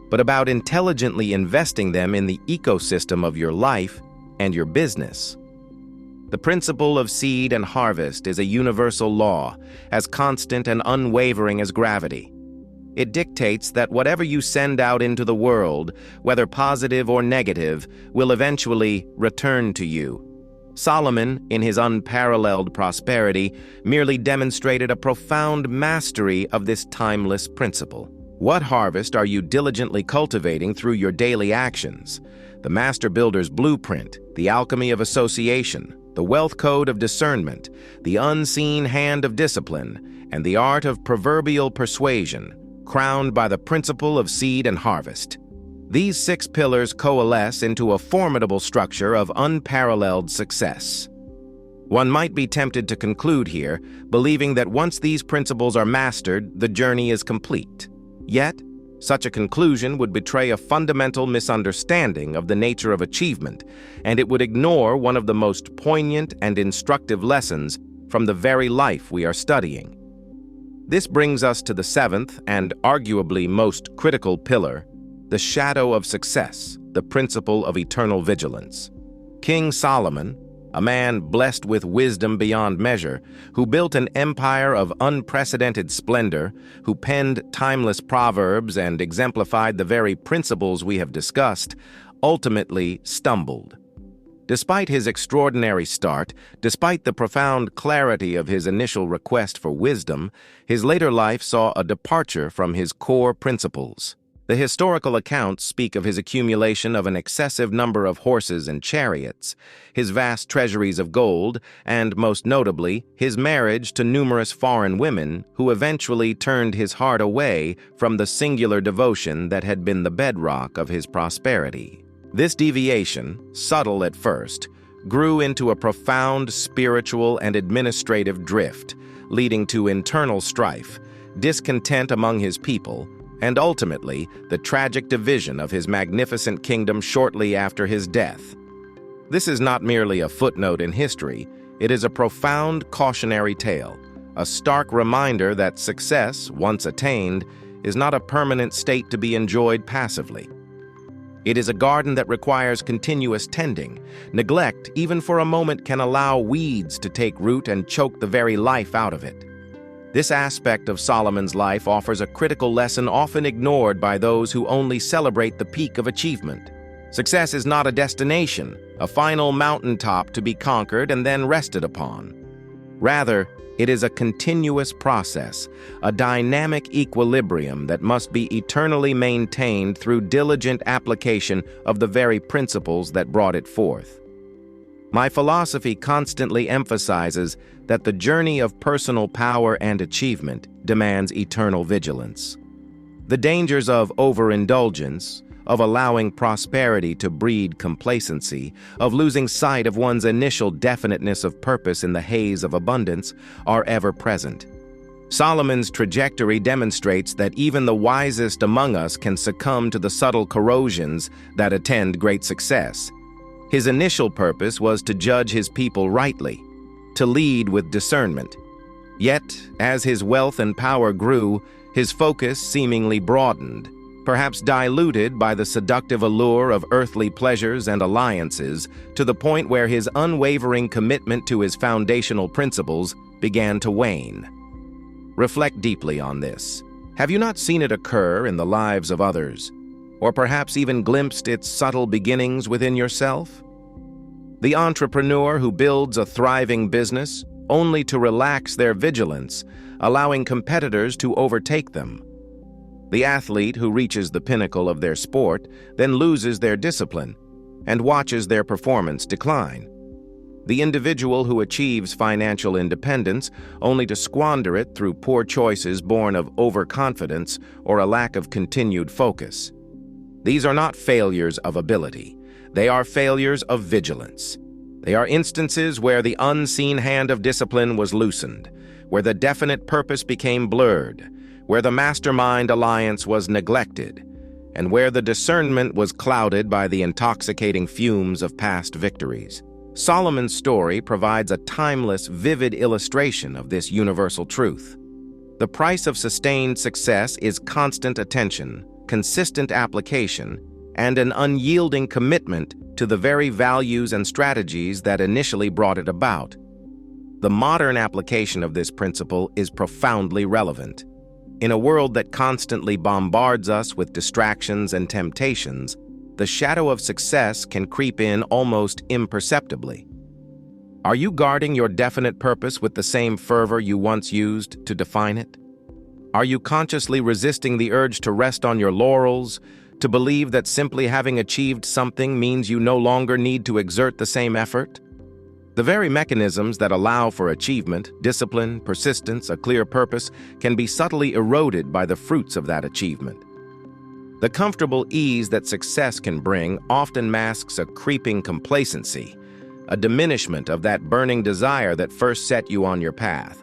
but about intelligently investing them in the ecosystem of your life and your business. The principle of seed and harvest is a universal law, as constant and unwavering as gravity. It dictates that whatever you send out into the world, whether positive or negative, will eventually return to you. Solomon, in his unparalleled prosperity, merely demonstrated a profound mastery of this timeless principle. What harvest are you diligently cultivating through your daily actions? The Master Builder's Blueprint, the Alchemy of Association, the Wealth Code of Discernment, the Unseen Hand of Discipline, and the Art of Proverbial Persuasion, crowned by the principle of seed and harvest. These 6 pillars coalesce into a formidable structure of unparalleled success. One might be tempted to conclude here, believing that once these principles are mastered, the journey is complete. Yet, such a conclusion would betray a fundamental misunderstanding of the nature of achievement, and it would ignore one of the most poignant and instructive lessons from the very life we are studying. This brings us to the 7th and arguably most critical pillar, the shadow of success, the principle of eternal vigilance. King Solomon, a man blessed with wisdom beyond measure, who built an empire of unprecedented splendor, who penned timeless proverbs and exemplified the very principles we have discussed, ultimately stumbled. Despite his extraordinary start, despite the profound clarity of his initial request for wisdom, his later life saw a departure from his core principles. The historical accounts speak of his accumulation of an excessive number of horses and chariots, his vast treasuries of gold, and, most notably, his marriage to numerous foreign women who eventually turned his heart away from the singular devotion that had been the bedrock of his prosperity. This deviation, subtle at first, grew into a profound spiritual and administrative drift, leading to internal strife, discontent among his people, and ultimately the tragic division of his magnificent kingdom shortly after his death. This is not merely a footnote in history, it is a profound cautionary tale, a stark reminder that success, once attained, is not a permanent state to be enjoyed passively. It is a garden that requires continuous tending. Neglect, even for a moment, can allow weeds to take root and choke the very life out of it. This aspect of Solomon's life offers a critical lesson often ignored by those who only celebrate the peak of achievement. Success is not a destination, a final mountaintop to be conquered and then rested upon. Rather, it is a continuous process, a dynamic equilibrium that must be eternally maintained through diligent application of the very principles that brought it forth. My philosophy constantly emphasizes that the journey of personal power and achievement demands eternal vigilance. The dangers of overindulgence, of allowing prosperity to breed complacency, of losing sight of one's initial definiteness of purpose in the haze of abundance, are ever present. Solomon's trajectory demonstrates that even the wisest among us can succumb to the subtle corrosions that attend great success. His initial purpose was to judge his people rightly, to lead with discernment. Yet, as his wealth and power grew, his focus seemingly broadened, perhaps diluted by the seductive allure of earthly pleasures and alliances, to the point where his unwavering commitment to his foundational principles began to wane. Reflect deeply on this. Have you not seen it occur in the lives of others, or perhaps even glimpsed its subtle beginnings within yourself? The entrepreneur who builds a thriving business only to relax their vigilance, allowing competitors to overtake them. The athlete who reaches the pinnacle of their sport then loses their discipline and watches their performance decline. The individual who achieves financial independence only to squander it through poor choices born of overconfidence or a lack of continued focus. These are not failures of ability. They are failures of vigilance. They are instances where the unseen hand of discipline was loosened, where the definite purpose became blurred, where the mastermind alliance was neglected, and where the discernment was clouded by the intoxicating fumes of past victories. Solomon's story provides a timeless, vivid illustration of this universal truth. The price of sustained success is constant attention, consistent application, and an unyielding commitment to the very values and strategies that initially brought it about. The modern application of this principle is profoundly relevant. In a world that constantly bombards us with distractions and temptations, the shadow of success can creep in almost imperceptibly. Are you guarding your definite purpose with the same fervor you once used to define it? Are you consciously resisting the urge to rest on your laurels, to believe that simply having achieved something means you no longer need to exert the same effort? The very mechanisms that allow for achievement, discipline, persistence, a clear purpose, can be subtly eroded by the fruits of that achievement. The comfortable ease that success can bring often masks a creeping complacency, a diminishment of that burning desire that first set you on your path.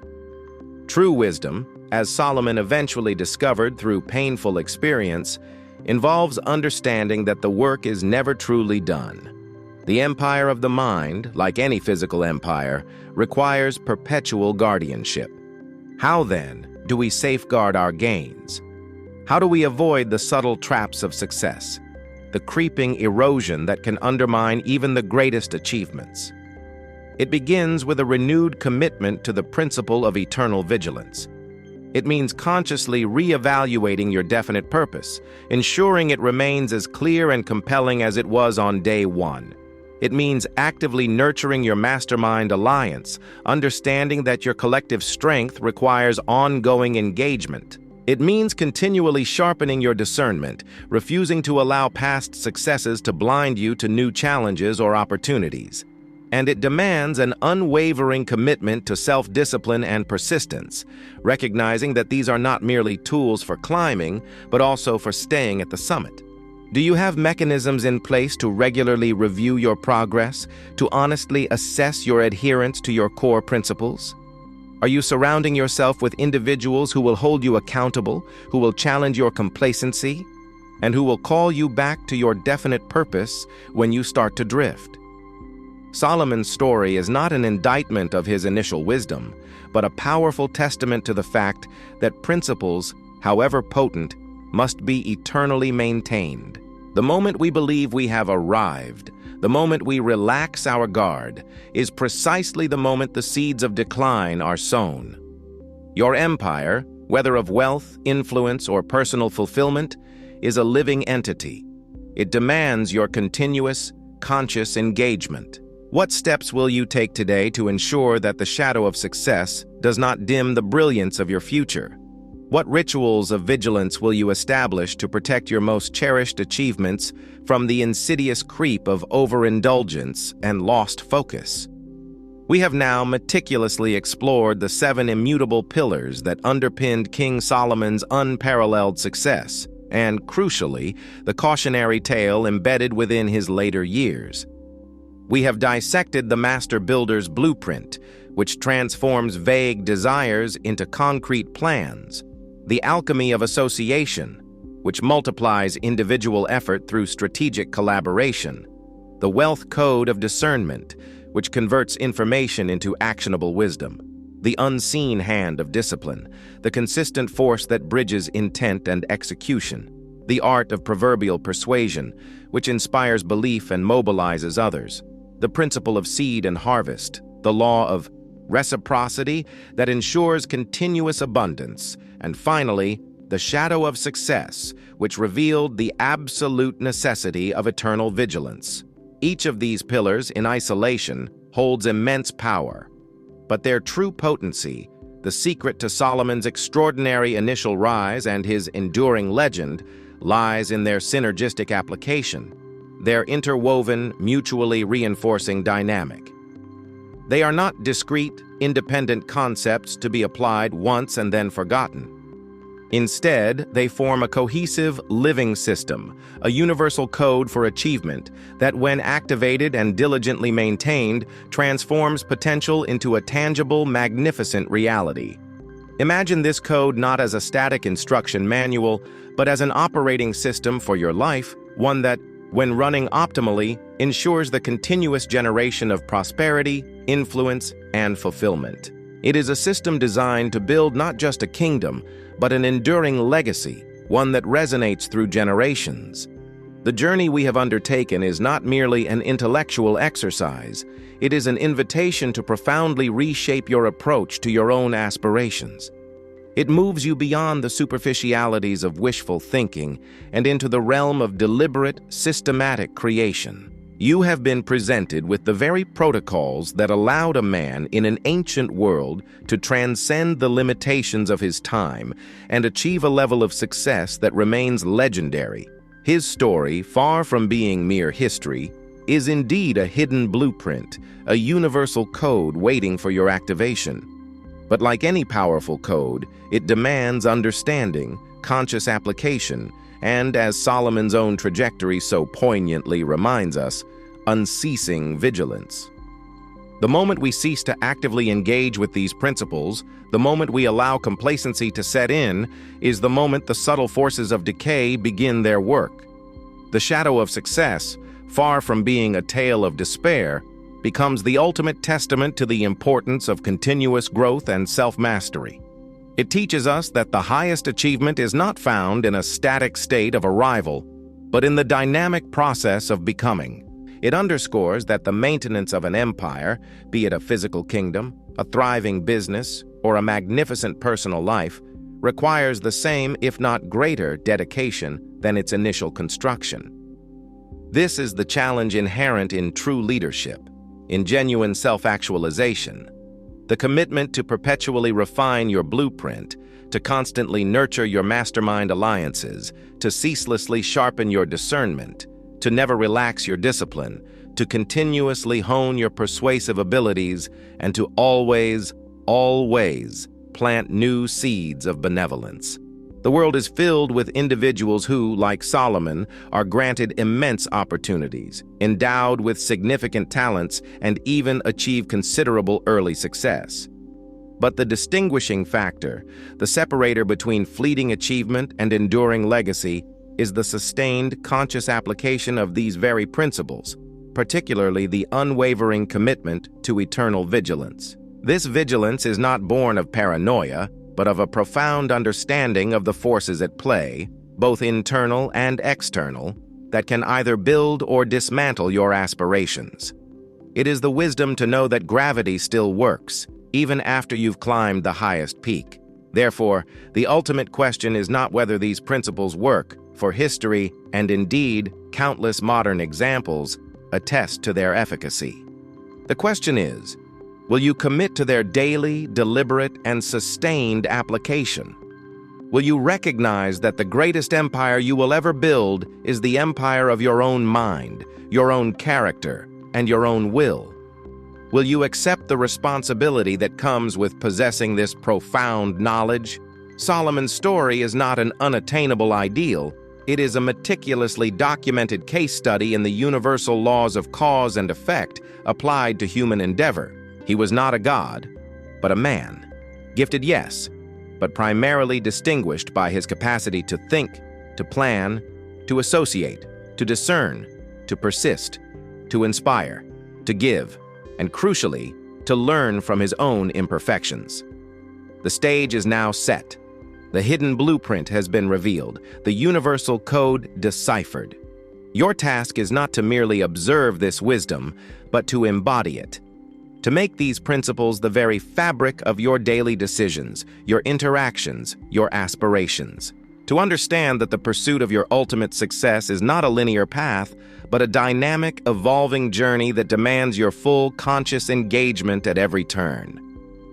True wisdom, as Solomon eventually discovered through painful experience, involves understanding that the work is never truly done. The empire of the mind, like any physical empire, requires perpetual guardianship. How, then, do we safeguard our gains? How do we avoid the subtle traps of success, the creeping erosion that can undermine even the greatest achievements? It begins with a renewed commitment to the principle of eternal vigilance. It means consciously reevaluating your definite purpose, ensuring it remains as clear and compelling as it was on day one. It means actively nurturing your mastermind alliance, understanding that your collective strength requires ongoing engagement. It means continually sharpening your discernment, refusing to allow past successes to blind you to new challenges or opportunities. And it demands an unwavering commitment to self-discipline and persistence, recognizing that these are not merely tools for climbing, but also for staying at the summit. Do you have mechanisms in place to regularly review your progress, to honestly assess your adherence to your core principles? Are you surrounding yourself with individuals who will hold you accountable, who will challenge your complacency, and who will call you back to your definite purpose when you start to drift? Solomon's story is not an indictment of his initial wisdom, but a powerful testament to the fact that principles, however potent, must be eternally maintained. The moment we believe we have arrived, the moment we relax our guard, is precisely the moment the seeds of decline are sown. Your empire, whether of wealth, influence, or personal fulfillment, is a living entity. It demands your continuous, conscious engagement. What steps will you take today to ensure that the shadow of success does not dim the brilliance of your future? What rituals of vigilance will you establish to protect your most cherished achievements from the insidious creep of overindulgence and lost focus? We have now meticulously explored the 7 immutable pillars that underpinned King Solomon's unparalleled success, and, crucially, the cautionary tale embedded within his later years. We have dissected the master builder's blueprint, which transforms vague desires into concrete plans, the Alchemy of Association, which multiplies individual effort through strategic collaboration, the Wealth Code of Discernment, which converts information into actionable wisdom, the unseen hand of discipline, the consistent force that bridges intent and execution, the Art of Proverbial Persuasion, which inspires belief and mobilizes others, the principle of seed and harvest, the law of reciprocity that ensures continuous abundance, and finally, the shadow of success, which revealed the absolute necessity of eternal vigilance. Each of these pillars, in isolation, holds immense power, but their true potency, the secret to Solomon's extraordinary initial rise and his enduring legend, lies in their synergistic application, their interwoven, mutually reinforcing dynamic. They are not discrete, independent concepts to be applied once and then forgotten. Instead, they form a cohesive, living system, a universal code for achievement that, when activated and diligently maintained, transforms potential into a tangible, magnificent reality. Imagine this code not as a static instruction manual, but as an operating system for your life, one that, when running optimally, ensures the continuous generation of prosperity, influence, and fulfillment. It is a system designed to build not just a kingdom, but an enduring legacy, one that resonates through generations. The journey we have undertaken is not merely an intellectual exercise. It is an invitation to profoundly reshape your approach to your own aspirations. It moves you beyond the superficialities of wishful thinking and into the realm of deliberate, systematic creation. You have been presented with the very protocols that allowed a man in an ancient world to transcend the limitations of his time and achieve a level of success that remains legendary. His story, far from being mere history, is indeed a hidden blueprint, a universal code waiting for your activation. But like any powerful code, it demands understanding, conscious application, and, as Solomon's own trajectory so poignantly reminds us, unceasing vigilance. The moment we cease to actively engage with these principles, the moment we allow complacency to set in, is the moment the subtle forces of decay begin their work. The shadow of success, far from being a tale of despair, becomes the ultimate testament to the importance of continuous growth and self-mastery. It teaches us that the highest achievement is not found in a static state of arrival, but in the dynamic process of becoming. It underscores that the maintenance of an empire, be it a physical kingdom, a thriving business, or a magnificent personal life, requires the same, if not greater, dedication than its initial construction. This is the challenge inherent in true leadership, in genuine self-actualization. The commitment to perpetually refine your blueprint, to constantly nurture your mastermind alliances, to ceaselessly sharpen your discernment, to never relax your discipline, to continuously hone your persuasive abilities, and to always, always plant new seeds of benevolence. The world is filled with individuals who, like Solomon, are granted immense opportunities, endowed with significant talents, and even achieve considerable early success. But the distinguishing factor, the separator between fleeting achievement and enduring legacy, is the sustained, conscious application of these very principles, particularly the unwavering commitment to eternal vigilance. This vigilance is not born of paranoia, but of a profound understanding of the forces at play, both internal and external, that can either build or dismantle your aspirations. It is the wisdom to know that gravity still works, even after you've climbed the highest peak. Therefore, the ultimate question is not whether these principles work, for history, and indeed countless modern examples, attest to their efficacy. The question is, will you commit to their daily, deliberate, and sustained application? Will you recognize that the greatest empire you will ever build is the empire of your own mind, your own character, and your own will? Will you accept the responsibility that comes with possessing this profound knowledge? Solomon's story is not an unattainable ideal. It is a meticulously documented case study in the universal laws of cause and effect applied to human endeavor. He was not a god, but a man. Gifted, yes, but primarily distinguished by his capacity to think, to plan, to associate, to discern, to persist, to inspire, to give, and crucially, to learn from his own imperfections. The stage is now set. The hidden blueprint has been revealed, the universal code deciphered. Your task is not to merely observe this wisdom, but to embody it. To make these principles the very fabric of your daily decisions, your interactions, your aspirations. To understand that the pursuit of your ultimate success is not a linear path, but a dynamic, evolving journey that demands your full conscious engagement at every turn.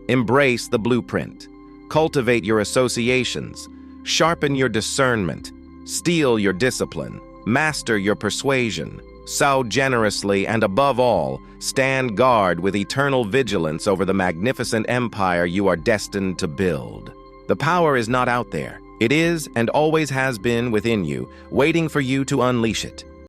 Embrace the blueprint. Cultivate your associations. Sharpen your discernment. Steel your discipline. Master your persuasion. Sow generously, and above all, stand guard with eternal vigilance over the magnificent empire you are destined to build. The power is not out there. It is, and always has been, within you, waiting for you to unleash it.